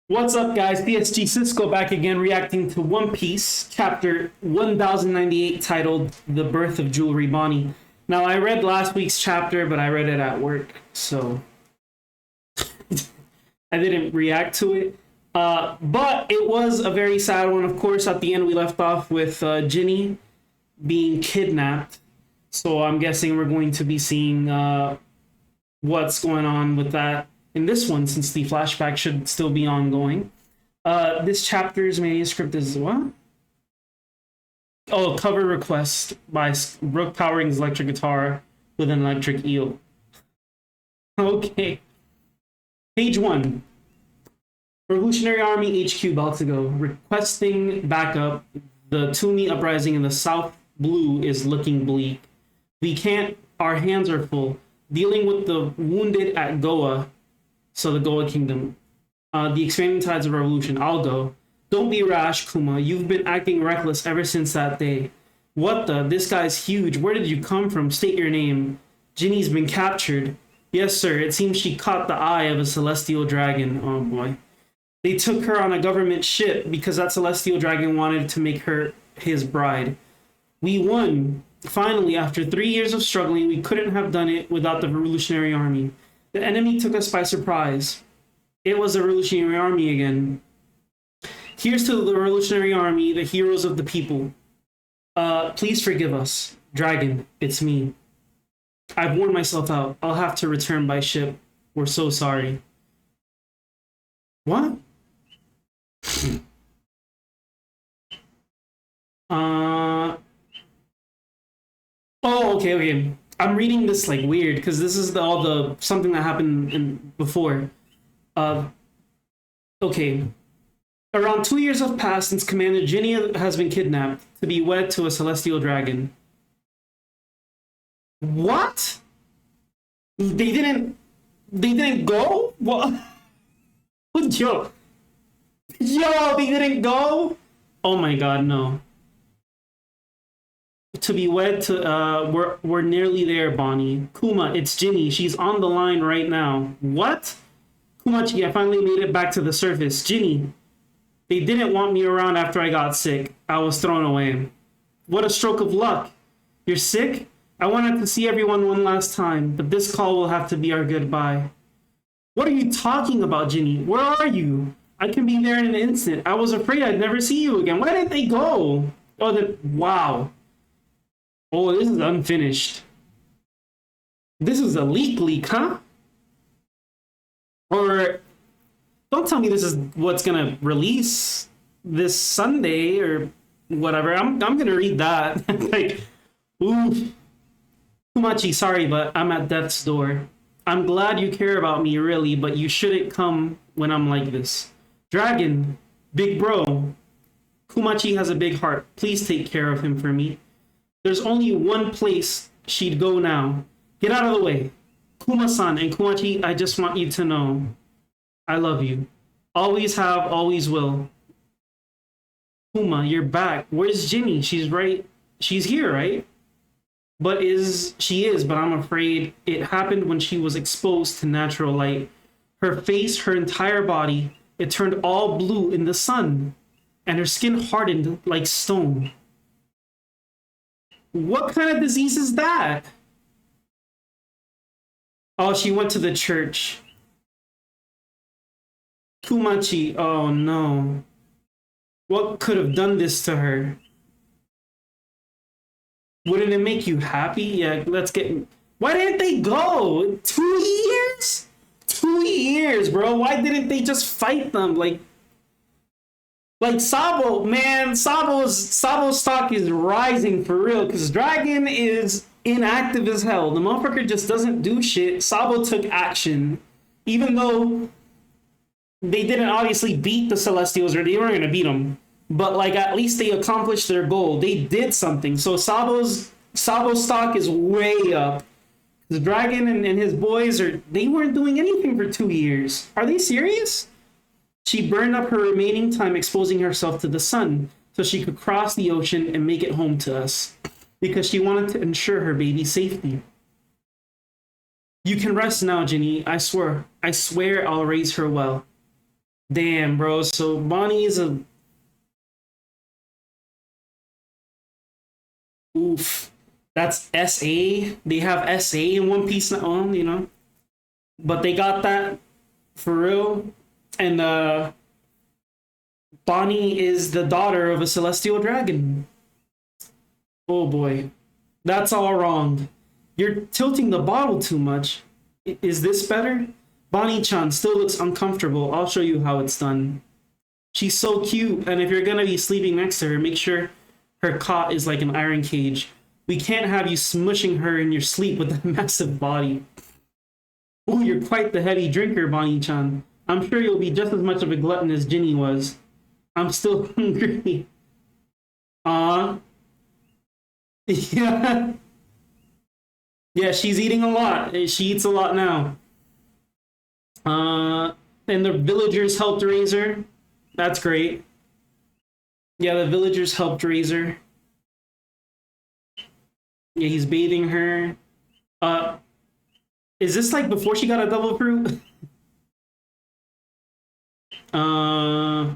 What's up, guys? PSG Cisco back again, reacting to One Piece, chapter 1098, titled The Birth of Jewelry Bonnie. Now, I read last week's chapter, but I read it at work, so I didn't react to it. But it was a very sad one. Of course, at the end, we left off with Ginny being kidnapped. So I'm guessing we're going to be seeing what's going on with that in this one, since the flashback should still be ongoing. This chapter's manuscript is what? Oh, cover request by Brooke Powering's electric guitar with an electric eel. Okay. Page 1. Revolutionary Army HQ Baltigo requesting backup. The Tumi uprising in the South Blue is looking bleak. We can't, our hands are full. Dealing with the wounded at Goa, so the Goa Kingdom. The expanding tides of revolution. I'll go. Don't be rash, Kuma. You've been acting reckless ever since that day. What the? This guy's huge. Where did you come from? State your name. Ginny's been captured. Yes, sir. It seems she caught the eye of a celestial dragon. Oh, boy. They took her on a government ship because that celestial dragon wanted to make her his bride. We won. Finally, after 3 years of struggling, we couldn't have done it without the Revolutionary Army. The enemy took us by surprise. It was the Revolutionary Army again. Here's to the Revolutionary Army, the heroes of the people. Please forgive us. Dragon, it's me. I've worn myself out. I'll have to return by ship. We're so sorry. What? Oh, okay. I'm reading this like weird because this is all the something that happened before. Okay. Around 2 years have passed since Commander Ginny has been kidnapped to be wed to a celestial dragon. What? They didn't go? What? Yo, they didn't go? Oh my god, no. To be wed to we're nearly there, Bonnie. Kuma, it's Ginny. She's on the line right now. What? Kumachi, I finally made it back to the surface. Ginny, they didn't want me around after I got sick. I was thrown away. What a stroke of luck. You're sick? I wanted to see everyone one last time, but this call will have to be our goodbye. What are you talking about, Ginny? Where are you? I can be there in an instant. I was afraid I'd never see you again. Why didn't they go? Oh, wow. Oh, this is unfinished. This is a leak, huh? Or don't tell me this is what's gonna release this Sunday or whatever. I'm gonna read that. Like, ooh. Kumachi, sorry, but I'm at death's door. I'm glad you care about me, really, but you shouldn't come when I'm like this. Dragon, big bro. Kumachi has a big heart. Please take care of him for me. There's only one place she'd go now. Get out of the way. Kuma-san and Kumachi, I just want you to know. I love you. Always have, always will. Kuma, you're back. Where's Ginny? She's right. She's here, right? But but I'm afraid it happened when she was exposed to natural light. Her face, her entire body, it turned all blue in the sun, and her skin hardened like stone. What kind of disease is that? Oh, she went to the church. Kumachi, oh no. What could have done this to her? Wouldn't it make you happy? Yeah, let's get... Why didn't they go? 2 years? 2 years, bro. Why didn't they just fight them? Like Sabo, man, Sabo's stock is rising for real because Dragon is inactive as hell. The motherfucker just doesn't do shit. Sabo took action. Even though they didn't obviously beat the Celestials, or they weren't gonna beat them. But like at least they accomplished their goal. They did something. So Sabo's stock is way up. The Dragon and his boys they weren't doing anything for 2 years. Are they serious? She burned up her remaining time exposing herself to the sun so she could cross the ocean and make it home to us because she wanted to ensure her baby's safety. You can rest now, Ginny. I swear I'll raise her well. Damn, bro. So Bonnie is a oof. That's SA. They have SA in One Piece now, but they got that for real. And Bonnie is the daughter of a celestial dragon. Oh boy. That's all wrong. You're tilting the bottle too much. Is this better? Bonnie-chan still looks uncomfortable. I'll show you how it's done. She's so cute, and if you're gonna be sleeping next to her, make sure her cot is like an iron cage. We can't have you smushing her in your sleep with that massive body. Ooh, you're quite the heavy drinker, Bonnie-chan. I'm sure you'll be just as much of a glutton as Ginny was. I'm still hungry. Ah, yeah. Yeah, she's eating a lot. She eats a lot now. Uh, and the villagers helped raise her. That's great. Yeah, the villagers helped raise her. Yeah, he's bathing her. Uh, is this like before she got a double fruit? uh,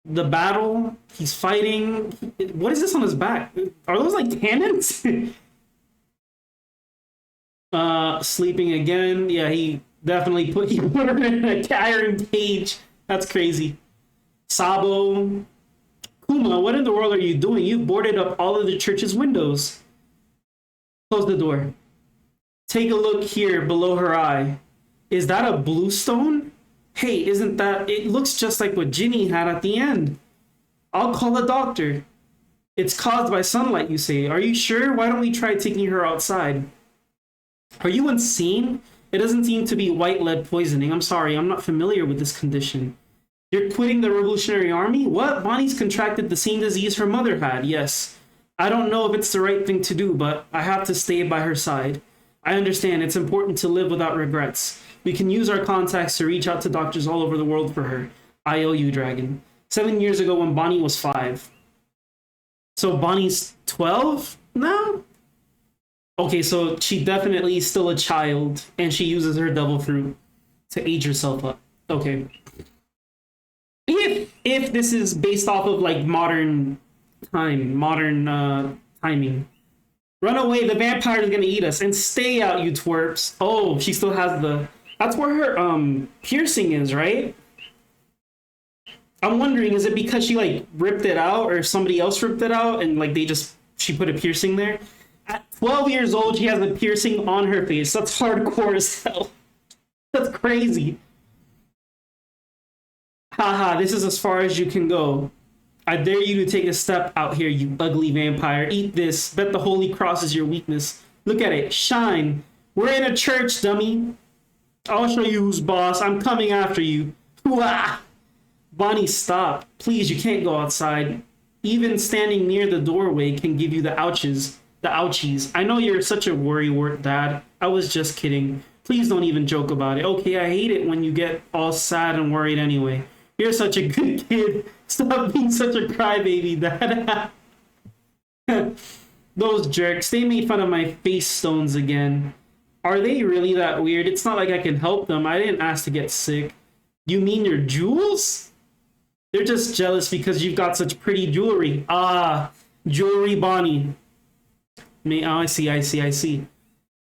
the battle. He's fighting. What is this on his back? Are those like cannons? Sleeping again. Yeah, he put her in a iron cage. That's crazy. Sabo, Kuma, what in the world are you doing? You boarded up all of the church's windows. Close the door. Take a look here below her eye. Is that a blue stone? Hey, isn't that? It looks just like what Ginny had at the end. I'll call a doctor. It's caused by sunlight, you say. Are you sure? Why don't we try taking her outside? Are you insane? It doesn't seem to be white lead poisoning. I'm sorry, I'm not familiar with this condition. You're quitting the Revolutionary Army? What? Bonnie's contracted the same disease her mother had, yes. I don't know if it's the right thing to do, but I have to stay by her side. I understand it's important to live without regrets. We can use our contacts to reach out to doctors all over the world for her. I owe you, Dragon. 7 years ago when Bonnie was 5. So Bonnie's 12 now? Okay, so she definitely is still a child, and she uses her devil fruit to age herself up. Okay. If this is based off of like modern timing. Run away, the vampire is gonna eat us, and stay out, you twerps. Oh, she still has the. That's where her piercing is, right? I'm wondering, is it because she like ripped it out, or somebody else ripped it out, and like she put a piercing there? At 12 years old, she has a piercing on her face. That's hardcore as hell. That's crazy. Haha, this is as far as you can go. I dare you to take a step out here, you ugly vampire. Eat this. Bet the Holy Cross is your weakness. Look at it. Shine. We're in a church, dummy. I'll show you who's boss. I'm coming after you. Wah! Bonnie, stop. Please, you can't go outside. Even standing near the doorway can give you the ouches. The ouchies. I know you're such a worrywart, Dad. I was just kidding. Please don't even joke about it. Okay, I hate it when you get all sad and worried anyway. You're such a good kid. Stop being such a crybaby, Dad. Those jerks, they made fun of my face stones again. Are they really that weird? It's not like I can help them. I didn't ask to get sick. You mean your jewels? They're just jealous because you've got such pretty jewelry. Ah, jewelry Bonnie. Oh, I see.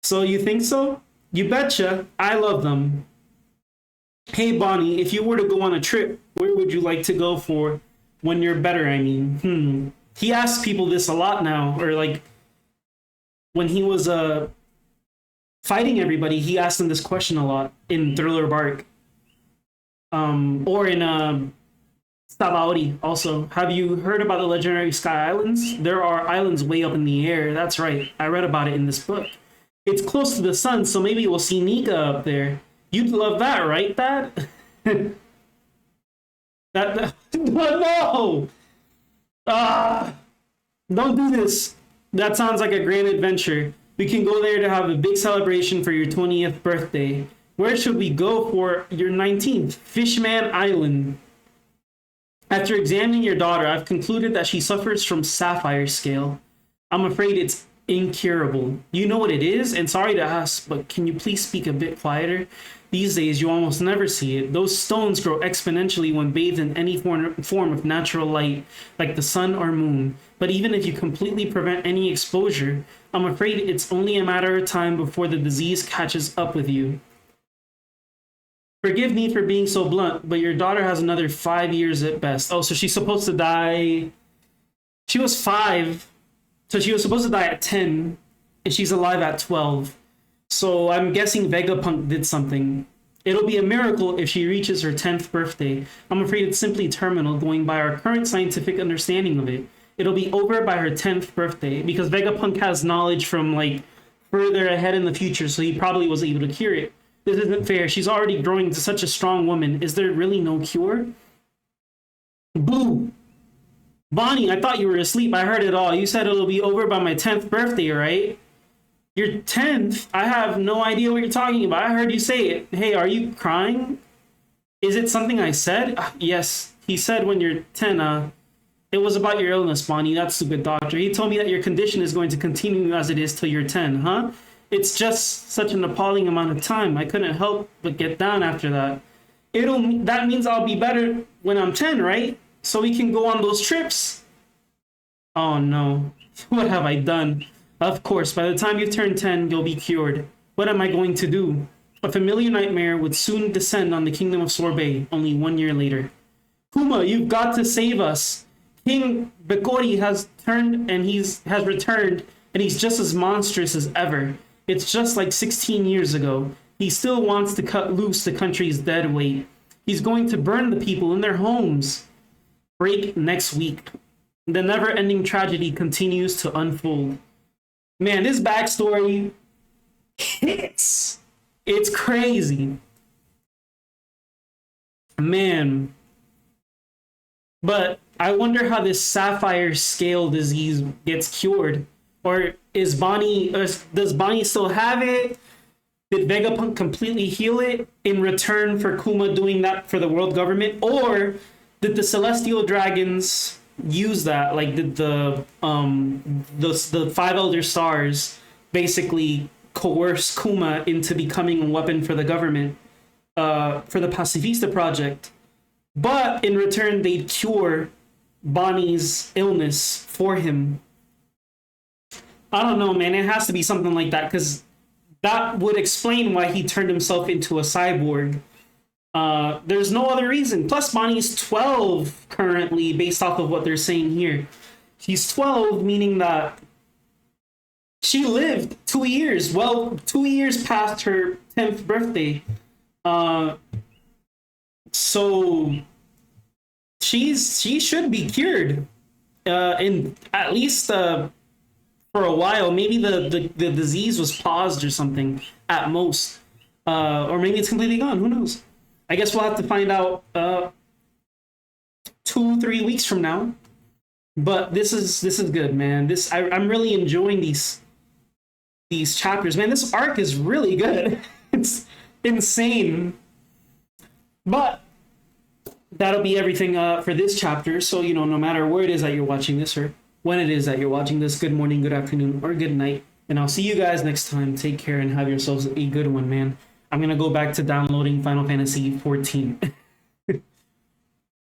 So you think so? You betcha. I love them. Hey Bonnie, if you were to go on a trip, where would you like to go for when you're better, I mean? He asks people this a lot now, or like when he was fighting everybody, he asked them this question a lot in Thriller Bark. Or in Sabaody also. Have you heard about the legendary Sky Islands? There are islands way up in the air. That's right. I read about it in this book. It's close to the sun, so maybe we'll see Nika up there. You'd love that, right, Dad? No! Ah! Don't do this. That sounds like a grand adventure. We can go there to have a big celebration for your 20th birthday. Where should we go for your 19th? Fishman Island. After examining your daughter, I've concluded that she suffers from sapphire scale. I'm afraid it's incurable. You know what it is? And sorry to ask, but can you please speak a bit quieter? These days, you almost never see it. Those stones grow exponentially when bathed in any form of natural light, like the sun or moon. But even if you completely prevent any exposure, I'm afraid it's only a matter of time before the disease catches up with you. Forgive me for being so blunt, but your daughter has another 5 years at best. Oh, so she's supposed to die. She was 5, so she was supposed to die at 10, and she's alive at 12. So I'm guessing Vegapunk did something. It'll be a miracle if she reaches her 10th birthday. I'm afraid it's simply terminal going by our current scientific understanding of it. It'll be over by her 10th birthday because Vegapunk has knowledge from like further ahead in the future, so he probably was able to cure it. This isn't fair. She's already growing into such a strong woman. Is there really no cure? Boo! Bonnie, I thought you were asleep. I heard it all. You said it'll be over by my 10th birthday, right? Your 10th? I have no idea what you're talking about. I heard you say it. Hey, are you crying? Is it something I said? Yes, he said when you're 10, it was about your illness, Bonnie, that stupid doctor. He told me that your condition is going to continue as it is till you're 10, huh? It's just such an appalling amount of time. I couldn't help but get down after that. That means I'll be better when I'm 10, right? So we can go on those trips. Oh no, what have I done? Of course, by the time you turn 10, you'll be cured. What am I going to do? A familiar nightmare would soon descend on the kingdom of Sorbet, only 1 year later. Kuma, you've got to save us. King Bekori has returned, and he's just as monstrous as ever. It's just like 16 years ago. He still wants to cut loose the country's dead weight. He's going to burn the people in their homes. Break next week. The never-ending tragedy continues to unfold. Man, this backstory hits. It's crazy. Man. But I wonder how this sapphire scale disease gets cured. Or does Bonnie still have it? Did Vegapunk completely heal it in return for Kuma doing that for the world government? Or did the Celestial Dragons use that? Like, did the 5 Elder Stars basically coerce Kuma into becoming a weapon for the government, for the Pacifista Project? But in return, they'd cure Bonnie's illness for him. I don't know, man. It has to be something like that, because that would explain why he turned himself into a cyborg. There's no other reason. Plus, Bonnie's 12 currently, based off of what they're saying here. She's 12, meaning that she lived 2 years. Well, 2 years past her 10th birthday. So she should be cured. In at least for a while. Maybe the disease was paused or something at most. Or maybe it's completely gone. Who knows? I guess we'll have to find out 2-3 weeks from now. But this is good, man. I'm really enjoying these chapters. Man, this arc is really good. It's insane. But that'll be everything for this chapter. So, no matter where it is that you're watching this or when it is that you're watching this, good morning, good afternoon, or good night. And I'll see you guys next time. Take care and have yourselves a good one, man. I'm going to go back to downloading Final Fantasy 14.